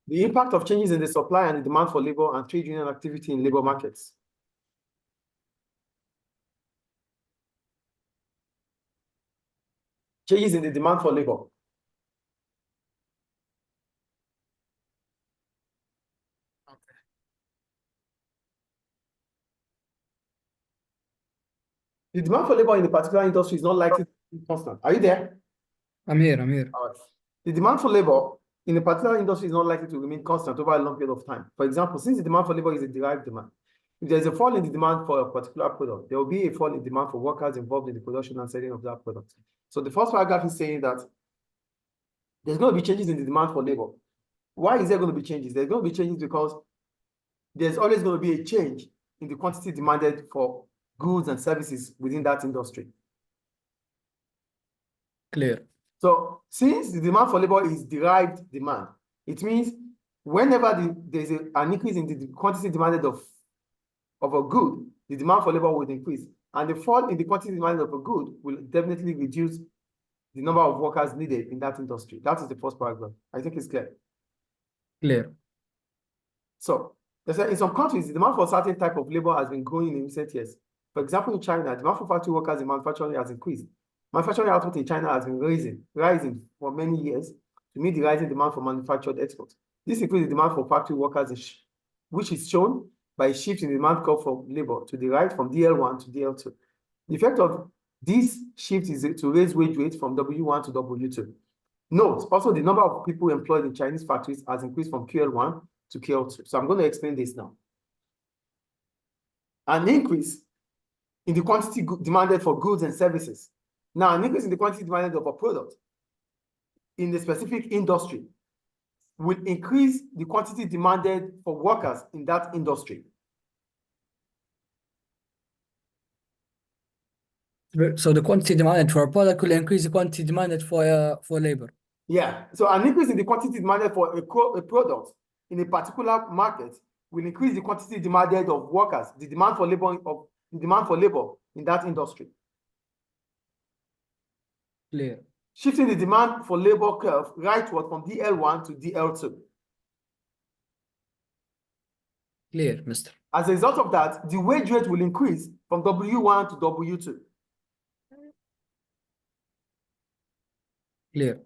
The impact of changes in the supply and the demand for labor and trade union activity in labor markets. Changes in the demand for labor. The demand for labor in a particular industry is not likely to be constant. Are you there? I'm here. All right. The demand for labor in a particular industry is not likely to remain constant over a long period of time. For example, since the demand for labor is a derived demand, if there's a fall in the demand for a particular product, there will be a fall in demand for workers involved in the production and selling of that product. So the first paragraph is saying that there's going to be changes in the demand for labor. Why is there going to be changes? There's going to be changes because there's always going to be a change in the quantity demanded for goods and services within that industry. Clear. So since the demand for labor is derived demand, it means whenever there's an increase in the quantity demanded of a good, the demand for labor will increase. And the fall in the quantity demanded of a good will definitely reduce the number of workers needed in that industry. That is the first paragraph. I think it's clear. Clear. So in some countries, the demand for a certain type of labor has been growing in recent years. For example, in China, demand for factory workers in manufacturing has increased. Manufacturing output in China has been rising for many years to meet the rising demand for manufactured exports. This increases the demand for factory workers, which is shown by a shift in the demand curve for labor to the right from DL1 to DL2. The effect of this shift is to raise wage rates from W1 to W2. Note, also the number of people employed in Chinese factories has increased from QL1 to QL2. So I'm going to explain this now. An increase in the quantity demanded for goods and services. Now, an increase in the quantity demanded of a product in the specific industry will increase the quantity demanded for workers in that industry. So the quantity demanded for a product will increase the quantity demanded for labor. Yeah. So an increase in the quantity demanded for a product in a particular market will increase the quantity demanded of workers, the demand for labor in that industry. Clear. Shifting the demand for labor curve rightward from DL1 to DL2. Clear, mister. As a result of that, the wage rate will increase from W1 to W2. Clear.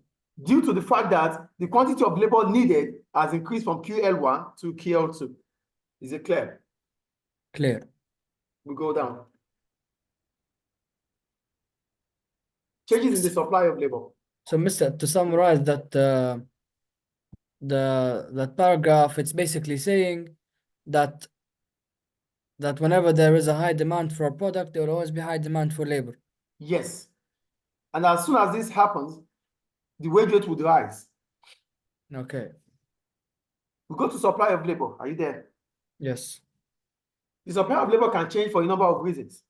Due to the fact that the quantity of labor needed has increased from QL1 to QL2. Is it clear? Clear. We go down. Changes in the supply of labor. So, mister, to summarize that that paragraph, it's basically saying that whenever there is a high demand for a product, there will always be high demand for labor. Yes. And as soon as this happens, the wage rate would rise. Okay. We go to supply of labor. Are you there? Yes. The supply of labor can change for a number of reasons.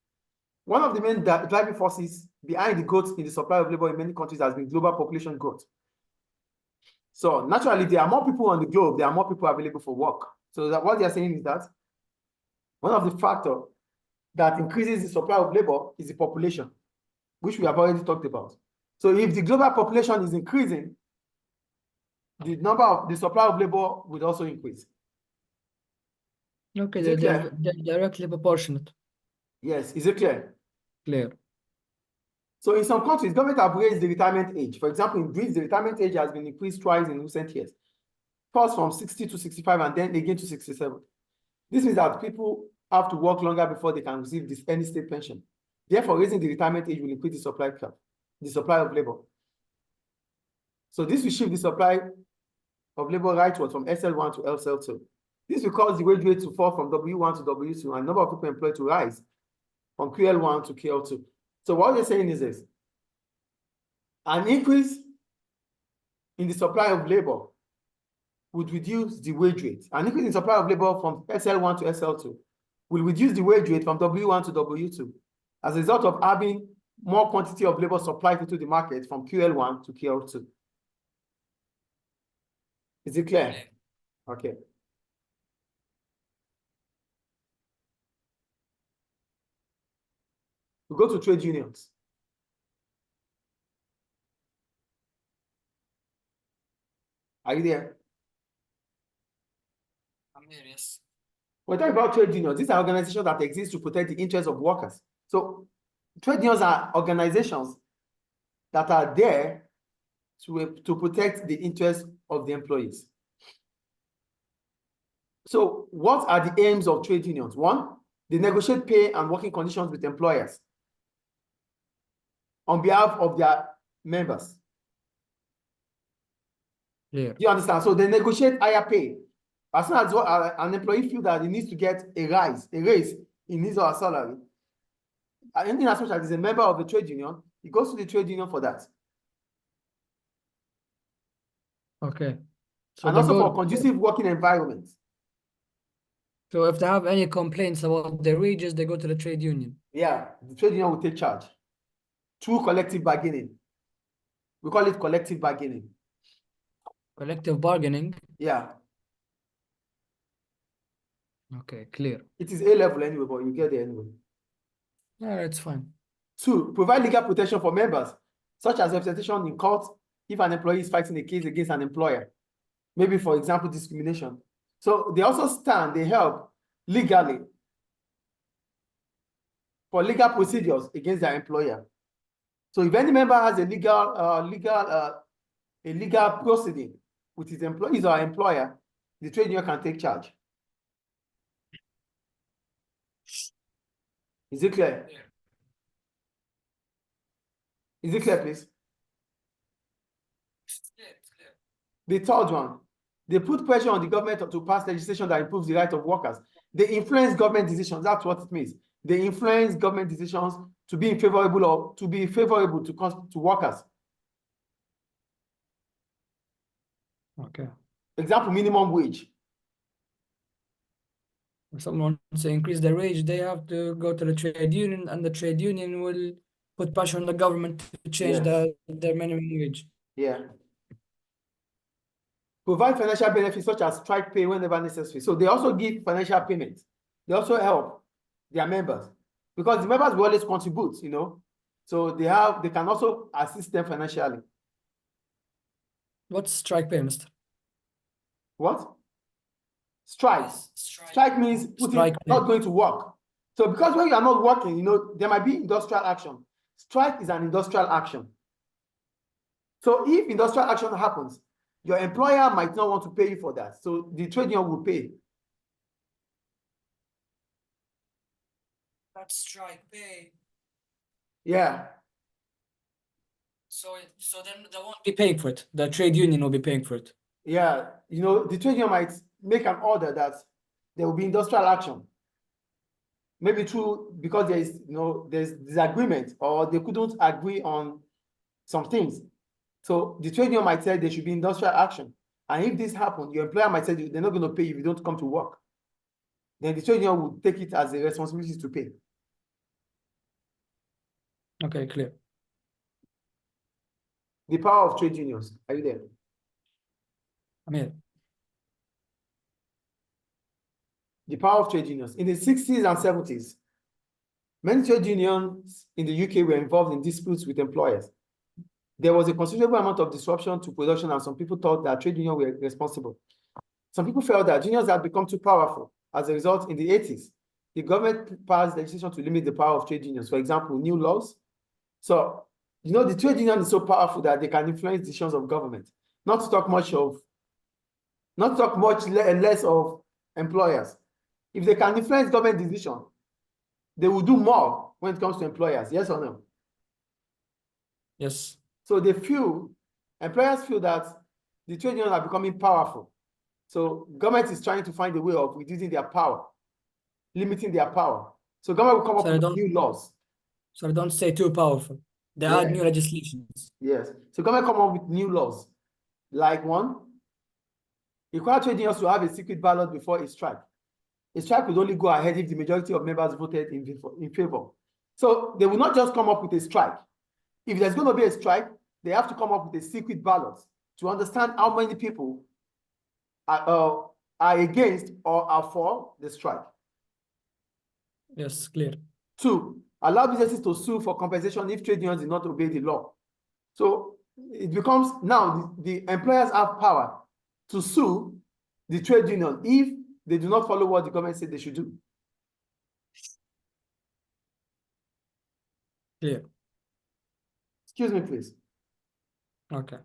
One of the main driving forces behind the growth in the supply of labor in many countries has been global population growth. So naturally, there are more people on the globe, there are more people available for work. So what they are saying is that one of the factors that increases the supply of labor is the population, which we have already talked about. So if the global population is increasing, the supply of labor would also increase. Okay, they're directly proportionate. Yes, is it clear? Clear. So in some countries, government have raised the retirement age. For example, in Greece, the retirement age has been increased twice in recent years. First from 60 to 65 and then again to 67. This means that people have to work longer before they can receive this any state pension. Therefore, raising the retirement age will increase the supply curve, the supply of labor. So this will shift the supply of labor rightward from SL1 to SL2. This will cause the wage rate to fall from W1 to W2 and number of people employed to rise from QL1 to QL2. So what they're saying is this: an increase in the supply of labor would reduce the wage rate. An increase in supply of labor from SL1 to SL2 will reduce the wage rate from W1 to W2 as a result of having more quantity of labor supplied into the market from QL1 to QL2. Is it clear? Okay. We go to trade unions. Are you there? Yes. We're talking about trade unions. These are organizations that exist to protect the interests of workers. So trade unions are organizations that are there to protect the interests of the employees. So what are the aims of trade unions? One, they negotiate pay and working conditions with employers on behalf of their members. Yeah. Do you understand? So they negotiate higher pay. As soon as an employee feels that he needs to get a raise in his or her salary, anything as much as he's a member of the trade union, he goes to the trade union for that. Okay. So And they also go. for conducive working environments. So if they have any complaints about their wages, they go to the trade union. Yeah, the trade union will take charge through collective bargaining. We call it collective bargaining. Collective bargaining. Yeah. Okay, clear. It is A level anyway, but you get there anyway. Yeah, it's fine. Two, provide legal protection for members, such as representation in court if an employee is fighting a case against an employer. Maybe, for example, discrimination. So they also they help legally for legal procedures against their employer. So if any member has a legal proceeding with his employees or employer, the trade union can take charge. Is it clear? Yeah. Is it clear, please? Yeah, it's clear. The third one, they put pressure on the government to pass legislation that improves the rights of workers. They influence government decisions. That's what it means. They influence government decisions to be favorable or to be favorable to workers. Okay. Example, minimum wage. If someone wants to increase their wage, they have to go to the trade union, and the trade union will put pressure on the government to change their minimum wage. Yeah. Provide financial benefits such as strike pay whenever necessary. So they also give financial payments. They also help their members because the members will always contribute, you know. So they can also assist them financially. What's strike pay, Mr.? What? Strike. Yes, Strike means not going to work. So because when you are not working, you know, there might be industrial action. Strike is an industrial action. So if industrial action happens, your employer might not want to pay you for that. So the trade union will pay. That's strike pay. Yeah. So then they won't be paying for it. The trade union will be paying for it. Yeah. You know, the trade union might make an order that there will be industrial action. Maybe because there's disagreement or they couldn't agree on some things. So the trade union might say there should be industrial action. And if this happens, your employer might say they're not going to pay you if you don't come to work. Then the trade union will take it as a responsibility to pay. Okay, clear. The power of trade unions. Are you there? I'm here. The power of trade unions. In the 60s and 70s, many trade unions in the UK were involved in disputes with employers. There was a considerable amount of disruption to production, and some people thought that trade unions were responsible. Some people felt that unions had become too powerful. As a result, in the 80s, the government passed legislation to limit the power of trade unions. For example, new laws. So, you know, the trade union is so powerful that they can influence decisions of government. Not to talk much less of employers. If they can influence government decision, they will do more when it comes to employers. Yes or no? Yes. So employers feel that the trade unions are becoming powerful. So government is trying to find a way of reducing their power, limiting their power. So government will come up with new laws. So they don't stay too powerful. They add new legislations. Yes. So government come up with new laws. Like one, require trade unions to have a secret ballot before a strike. A strike would only go ahead if the majority of members voted in favor. So they will not just come up with a strike. If there's going to be a strike, they have to come up with a secret ballot to understand how many people are against or are for the strike. Yes, clear. Two, allow businesses to sue for compensation if trade unions did not obey the law. So it becomes now the employers have power to sue the trade union if they do not follow what the government said they should do. Clear. Excuse me, please. Okay.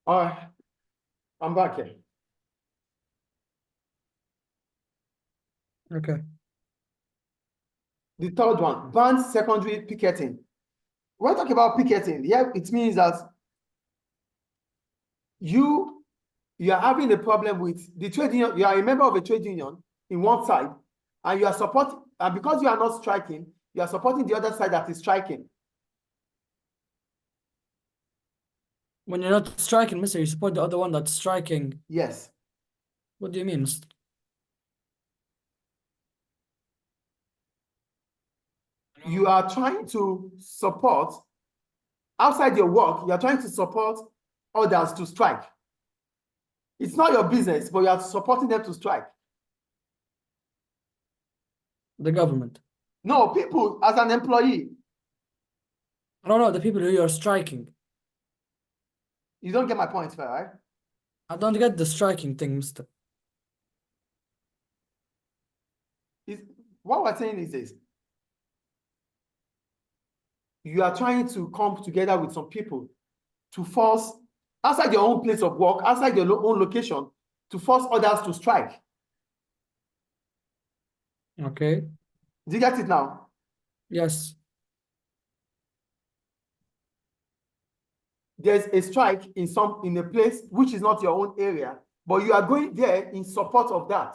All right, I'm back here. Okay. The third one, ban secondary picketing. When I talk about picketing, yeah, it means that you are having a problem with the trade union. You are a member of a trade union in one side, and you are supporting, and because you are not striking, you are supporting the other side that is striking. When you're not striking, mister, you support the other one that's striking. Yes. What do you mean, mister? You are trying to support, outside your work, you are trying to support others to strike. It's not your business, but you are supporting them to strike. The government. No, people as an employee. No, the people who you're striking. You don't get my point, fair, right? I don't get the striking thing, mister. What we're saying is this. You are trying to come together with some people to force, outside your own place of work, outside your own location, to force others to strike. Okay. Do you get it now? Yes. There's a strike in a place which is not your own area, but you are going there in support of that.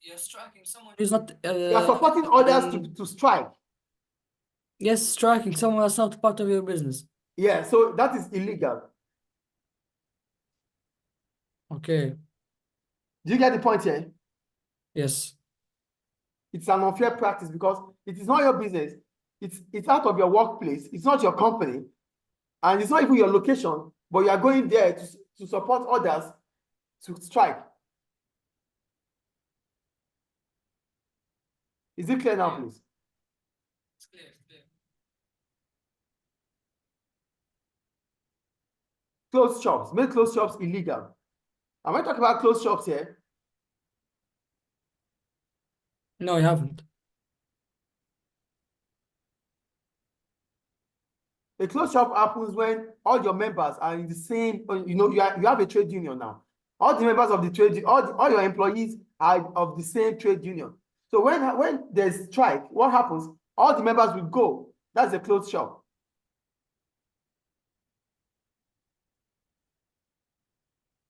You're striking someone who's not. You are supporting others to strike. Yes, striking someone that's not part of your business. Yeah, so that is illegal. Okay. Do you get the point here? Yes. It's an unfair practice because it is not your business. It's out of your workplace. It's not your company. And it's not even your location, but you are going there to support others to strike. Is it clear now, please? It's clear, it's clear. Closed shops. Make closed shops illegal. And when I talk about closed shops here, No, you haven't. a closed shop happens when all your members are in the same, you have a trade union now. All the members of the trade, all your employees are of the same trade union. So when there's strike, what happens? All the members will go. That's a closed shop.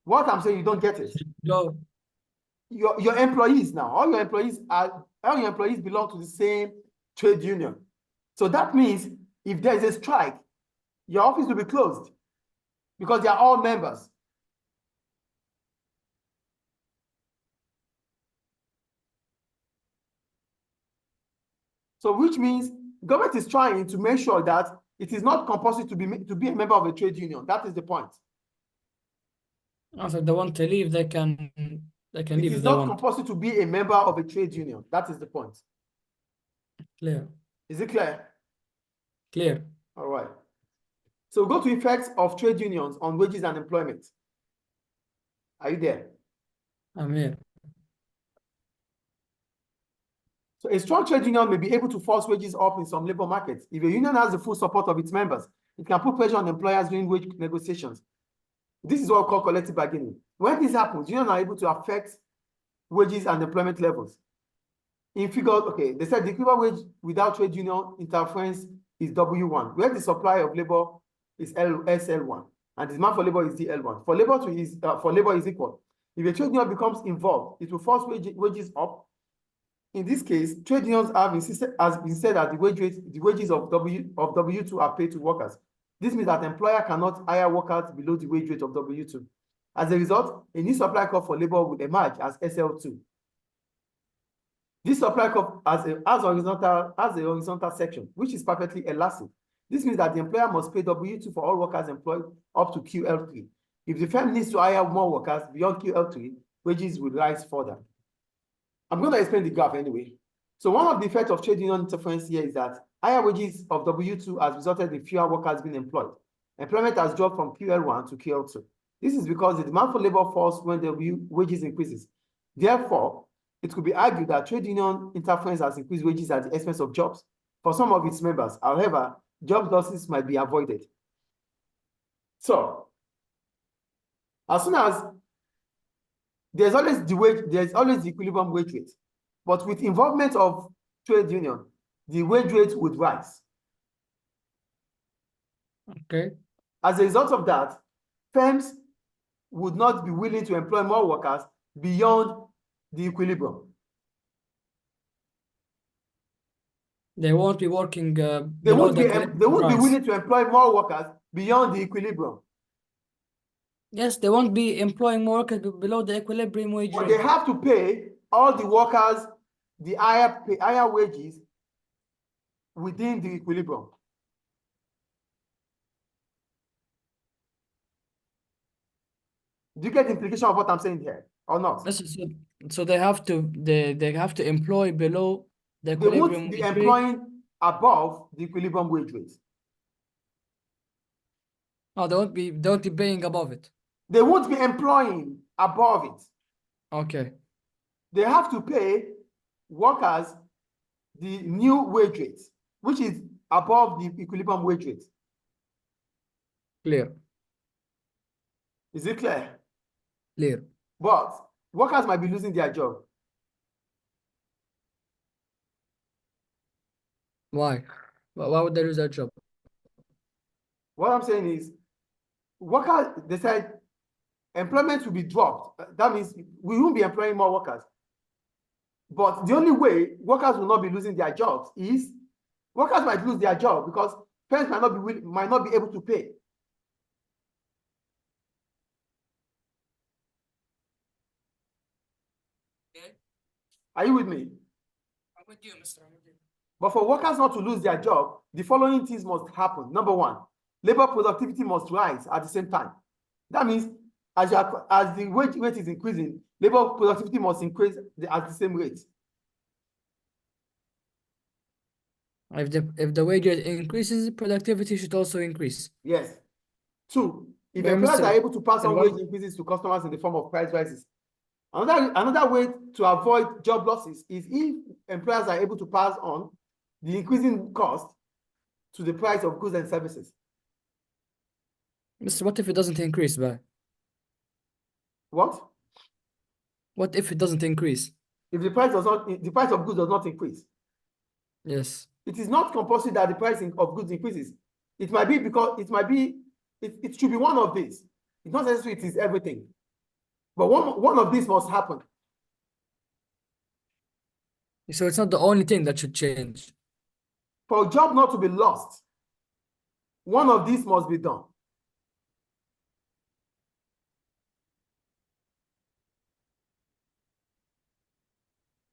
What I'm saying, you don't get it. No. Your employees now, all your employees belong to the same trade union. So that means if there is a strike, your office will be closed because they are all members. So which means government is trying to make sure that it is not compulsory to be a member of a trade union. That is the point. Also, if they want to leave, they can leave It if is they not want. compulsory to be a member of a trade union. That is the point. Clear. Is it clear? Clear. All right. So go to effects of trade unions on wages and employment. Are you there? I'm here. So a strong trade union may be able to force wages up in some labor markets. If a union has the full support of its members, it can put pressure on employers during wage negotiations. This is what we call collective bargaining. When this happens, unions are able to affect wages and employment levels. In figure, okay, they said the equivalent wage without trade union interference is W1, where the supply of labor is SL1, and the demand for labor is DL1. For labor is equal. If a trade union becomes involved, it will force wages up. In this case, trade unions has been said that the wages of W2 are paid to workers. This means that employer cannot hire workers below the wage rate of W2. As a result, a new supply curve for labor will emerge as SL2. This supply curve has a horizontal section, which is perfectly elastic. This means that the employer must pay W2 for all workers employed up to QL3. If the firm needs to hire more workers beyond QL3, wages will rise further. I'm going to explain the graph anyway. So one of the effects of trade union interference here is that higher wages of W2 has resulted in fewer workers being employed. Employment has dropped from QL1 to QL2. This is because the demand for labor falls when the wages increases. Therefore, it could be argued that trade union interference has increased wages at the expense of jobs for some of its members. However, job losses might be avoided. So, as soon as there's always the equilibrium wage rate, but with involvement of trade union, the wage rate would rise. Okay. As a result of that, firms would not be willing to employ more workers beyond the equilibrium. They won't be working They below won't the be equilibrium. willing to employ more workers beyond the equilibrium. Yes, they won't be employing more workers below the equilibrium wage But rate. they have to pay all the workers the higher wages within the equilibrium. Do you get the implication of what I'm saying here or not? So they have to employ below the They equilibrium won't be wage rate. employing above the equilibrium wage rate. No, they won't be paying above it. They won't be employing above it. Okay. They have to pay workers the new wage rate, which is above the equilibrium wage rate. Clear. Is it clear? Clear. But workers might be losing their job. Why? Why would they lose their job? What I'm saying is, workers, they said employment will be dropped. That means we won't be employing more workers. But the only way workers will not be losing their jobs is workers might lose their job because firms might not be able to pay. Okay. Are you with me? I'm with you, Mr. I'm with you. But for workers not to lose their job, the following things must happen. Number one, labor productivity must rise at the same time. That means as the wage rate is increasing, labor productivity must increase at the same rate. If the wage rate increases, productivity should also increase. Yes. Two, if But employers Mr. are able to pass on and wage increases to customers in the form of price rises. Another way to avoid job losses is if employers are able to pass on the increasing cost to the price of goods and services. Mr. What if it doesn't increase, but What? what if it doesn't increase? If the price of goods does not increase. Yes. It is not compulsory that the price of goods increases. It might be because it should be one of these. It's not necessarily it is everything. But one of these must happen. So it's not the only thing that should change. For a job not to be lost, one of these must be done.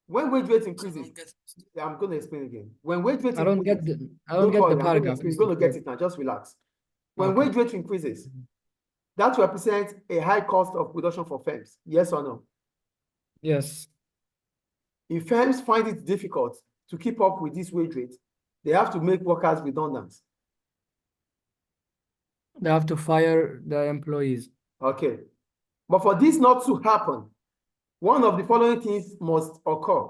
When wage rate increases, I'm going to explain again. When wage rate I don't increases, get the paragraph. You're going to get it now. Just relax. When Okay. wage rate increases, that represents a high cost of production for firms. Yes or no? Yes. If firms find it difficult to keep up with this wage rate, they have to make workers redundant. They have to fire the employees. Okay. But for this not to happen, one of the following things must occur.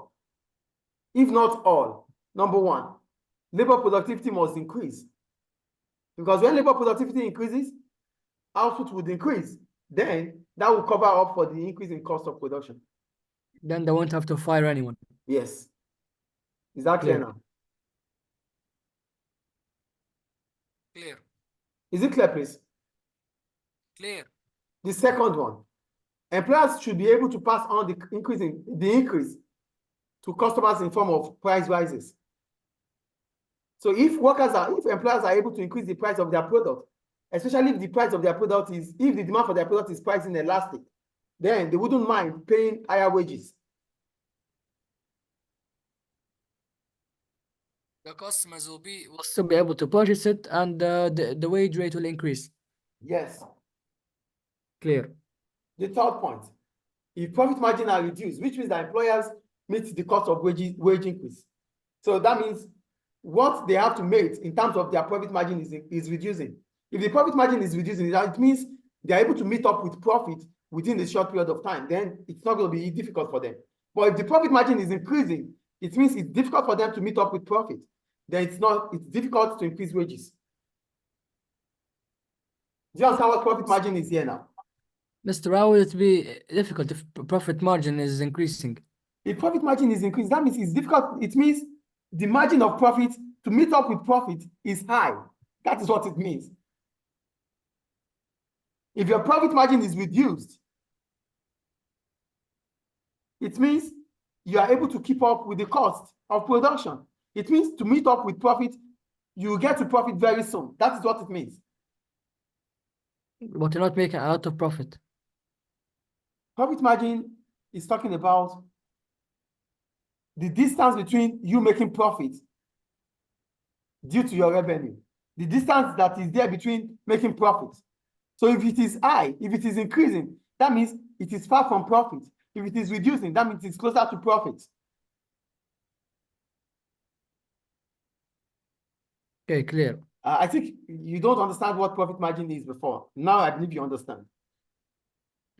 If not all, number one, labor productivity must increase. Because when labor productivity increases, output would increase. Then that will cover up for the increase in cost of production. Then they won't have to fire anyone. Yes. Is that clear now? Clear. Is it clear, please? Clear. The second one, employers should be able to pass on the increase to customers in form of price rises. So if employers are able to increase the price of their product, especially if the price of their product if the demand for their product is price inelastic, then they wouldn't mind paying higher wages. the customers will still be able to purchase it, and the wage rate will increase. Yes. Clear. The third point, if profit margin are reduced, which means that employers meet the cost of wage increase. So that means what they have to make in terms of their profit margin is reducing. If the profit margin is reducing, it means they're able to meet up with profit within a short period of time. Then it's not going to be difficult for them. But if the profit margin is increasing, it means it's difficult for them to meet up with profit. Then it's difficult to increase wages. Do you understand what profit margin is here now? Mr. How will it be difficult if profit margin is increasing? If profit margin is increased, that means it's difficult. It means the margin of profit to meet up with profit is high. That is what it means. If your profit margin is reduced, it means you are able to keep up with the cost of production. It means to meet up with profit, you will get to profit very soon. That is what it means. But you're not making a lot of profit. Profit margin is talking about the distance between you making profit due to your revenue, the distance that is there between making profit. So if it is high, if it is increasing, that means it is far from profit. If it is reducing, that means it's closer to profit. Okay, clear. I think you don't understand what profit margin is before. Now I believe you understand.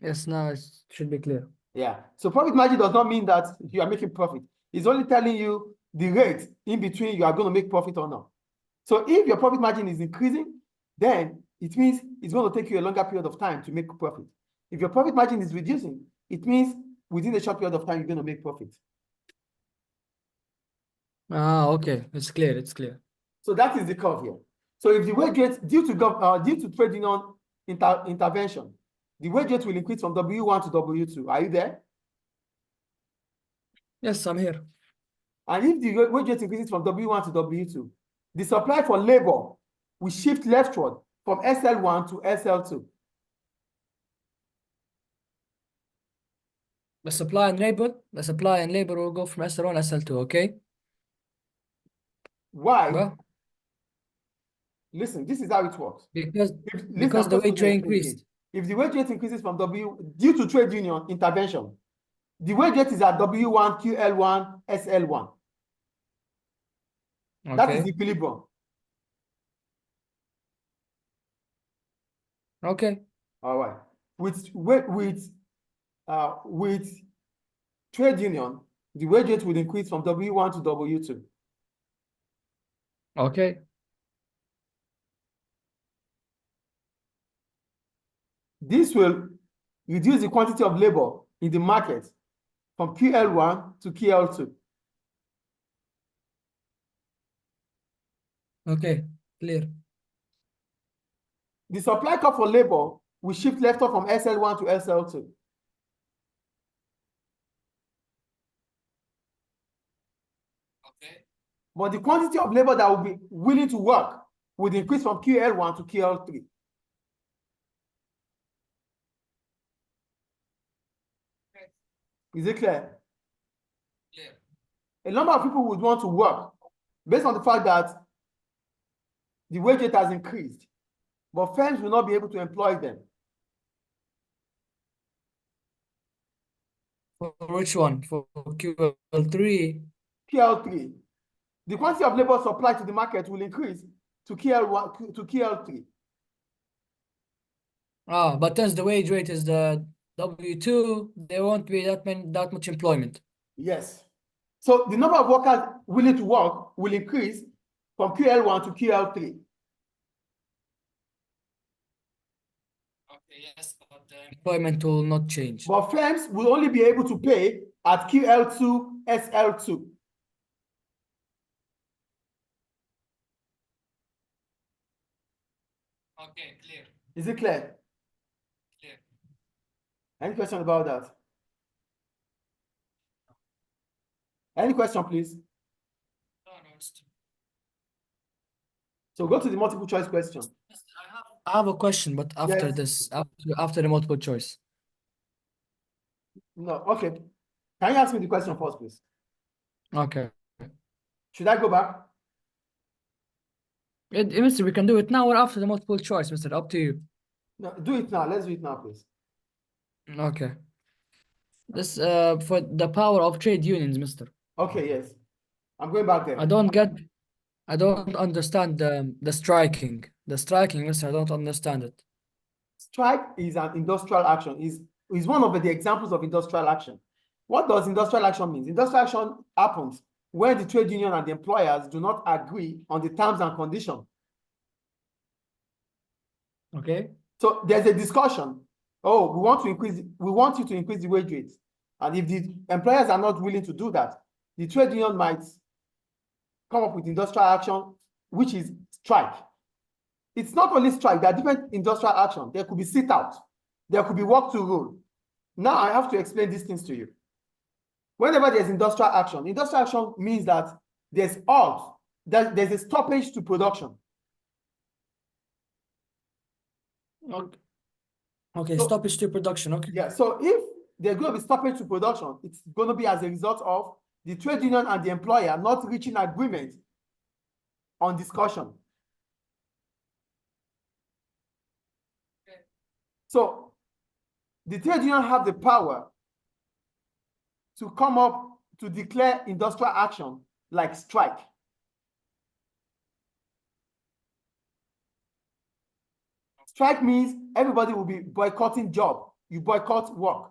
Yes, now it should be clear. Yeah. So profit margin does not mean that you are making profit. It's only telling you the rate in between you are going to make profit or not. So if your profit margin is increasing, then it means it's going to take you a longer period of time to make profit. If your profit margin is reducing, it means within a short period of time, you're going to make profit. Ah, okay. It's clear. It's clear. So that is the curve here. So if the wage rate, due to trade union intervention, the wage rate will increase from W1 to W2. Are you there? Yes, I'm here. And if the wage rate increases from W1 to W2, the supply for labor will shift leftward from SL1 to SL2. The supply and labor will go from SL1 to SL2, okay? Why? Well, Listen, this is how it works. because Listen, I'm the just wage going rate to explain increased. again. If the wage rate increases from due to trade union intervention, the wage rate is at W1, QL1, SL1. That is Okay. equilibrium. Okay. All right. With trade union, the wage rate will increase from W1 to W2. Okay. This will reduce the quantity of labor in the market from QL1 to QL2. Okay. Clear. The supply curve for labor will shift left off from SL1 to SL2. Okay. But the quantity of labor that will be willing to work will increase from QL1 to QL3. Is it clear? Clear. A number of people would want to work based on the fact that the wage rate has increased, but firms will not be able to employ them. For which one? For QL3? QL3. The quantity of labor supplied to the market will increase to QL1 to QL3. Ah, but since the wage rate is the W2, there won't be that much employment. Yes. So the number of workers willing to work will increase from QL1 to QL3. Okay, yes, but the employment will not change. But firms will only be able to pay at QL2, SL2. Okay, clear. Is it clear? Clear. Any question about that? Any question, please? No, no, So go to the multiple choice question. I have a question, but after Yes. this, after the multiple choice. No, okay. Can you ask me the question first, please? Okay. Should I go back? Mister, we can do it now or after the multiple choice, Mister. Up to you. No, do it now. Let's do it now, please. Okay. This for the power of trade unions, Mister. Okay, yes. I'm going back there. I don't understand the striking. The striking, Mister. I don't understand it. Strike is an industrial action, is one of the examples of industrial action. What does industrial action mean? Industrial action happens when the trade union and the employers do not agree on the terms and conditions. Okay. So there's a discussion. Oh, we want you to increase the wage rates. And if the employers are not willing to do that, the trade union might come up with industrial action, which is strike. It's not only strike, there are different industrial action. There could be sit out, there could be work to rule. Now I have to explain these things to you. Whenever there's industrial action means that there's halt, there's a stoppage to production. Okay, So, stoppage to production. Okay. yeah, so if there's going to be stoppage to production, it's going to be as a result of the trade union and the employer not reaching agreement on discussion. Okay. So the trade union have the power to come up to declare industrial action like strike. Strike means everybody will be boycotting job. You boycott work.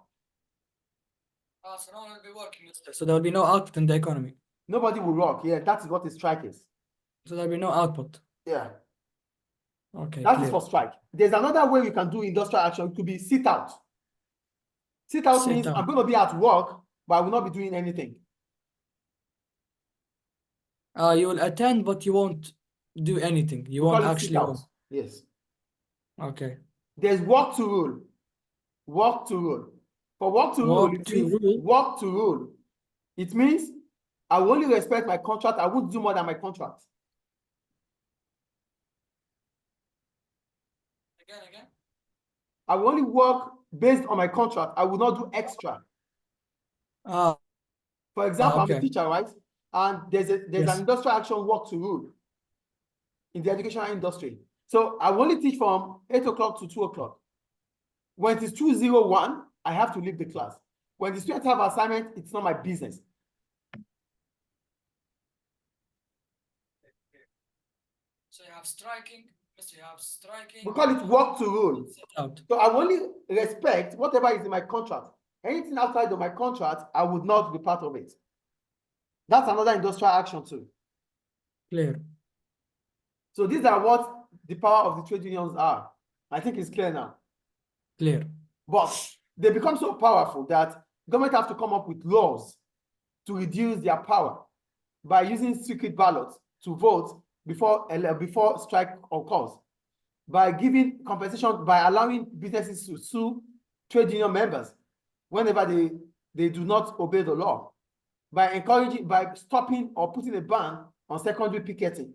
So no one will be working, Mister. So there will be no output in the economy. Nobody will work. Yeah, that is what a strike is. So there will be no output. Yeah. Okay, That clear. is for strike. There's another way you can do industrial action. It could be sit out. Sit out means I'm going to be at work, but I will not be doing anything. You will attend, but you won't do anything. You We won't call it actually sit out. work. Yes. Okay. There's work to rule. Work to rule. For work to rule, it means work to rule. It means I will only respect my contract. I won't do more than my contract. Again. I will only work based on my contract. I will not do extra. For example, I'm a teacher, right? And there's an industrial action work to rule in the educational industry. So I will only teach from 8 o'clock to 2 o'clock. When it is 2:01, I have to leave the class. When the students have assignment, it's not my business. So you have striking, Mister, you have striking. We call it work to rule. So I will only respect whatever is in my contract. Anything outside of my contract, I would not be part of it. That's another industrial action too. Clear. So these are what the power of the trade unions are. I think it's clear now. Clear. But they become so powerful that government have to come up with laws to reduce their power by using secret ballots to vote before strike occurs, by giving compensation, by allowing businesses to sue trade union members whenever they do not obey the law, by stopping or putting a ban on secondary picketing,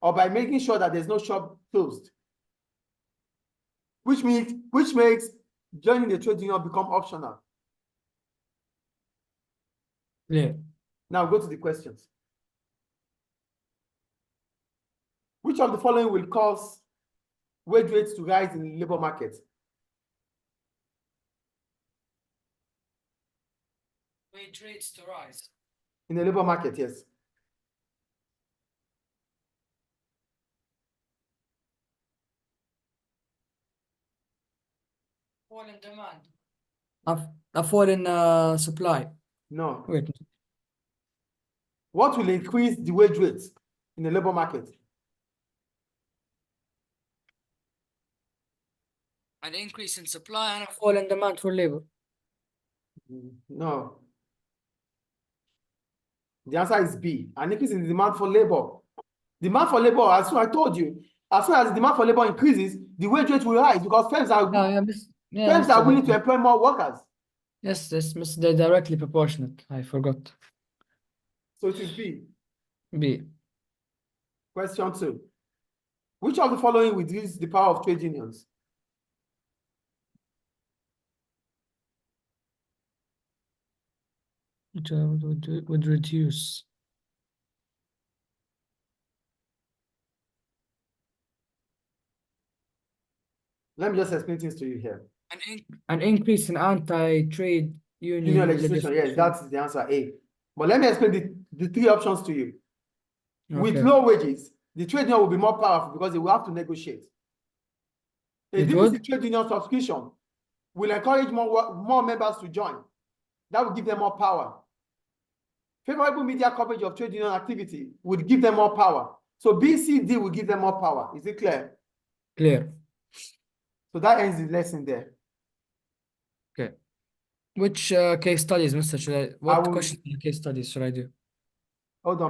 or by making sure that there's no shop closed, which makes joining the trade union become optional. Clear. Now go to the questions. Which of the following will cause wage rates to rise in the labor market? Wage rates to rise. In the labor market, yes. Fall in demand. A fall in supply. No. Wait. What will increase the wage rates in the labor market? An increase in supply and a fall in demand for labor. No. The answer is B. An increase in the demand for labor. Demand for labor, as soon I told you, as soon as the demand for labor increases, the wage rate will rise because firms are willing to employ more workers. Yes, they're directly proportionate. I forgot. So it is B. B. Question 2. Which of the following will reduce the power of trade unions? Which would reduce. Let me just explain things to you here. An increase in anti-trade Union legislation, yes, that is the answer A. But let me explain the three options to you. With Okay. low wages, the trade union will be more powerful because they will have to negotiate. A It decrease in would? trade union subscription will encourage more members to join. That will give them more power. Favorable media coverage of trade union activity would give them more power. So B, C, D will give them more power. Is it clear? Clear. So that ends the lesson there. Okay. Which case studies, Mr. What will- question case studies should I do? Hold on.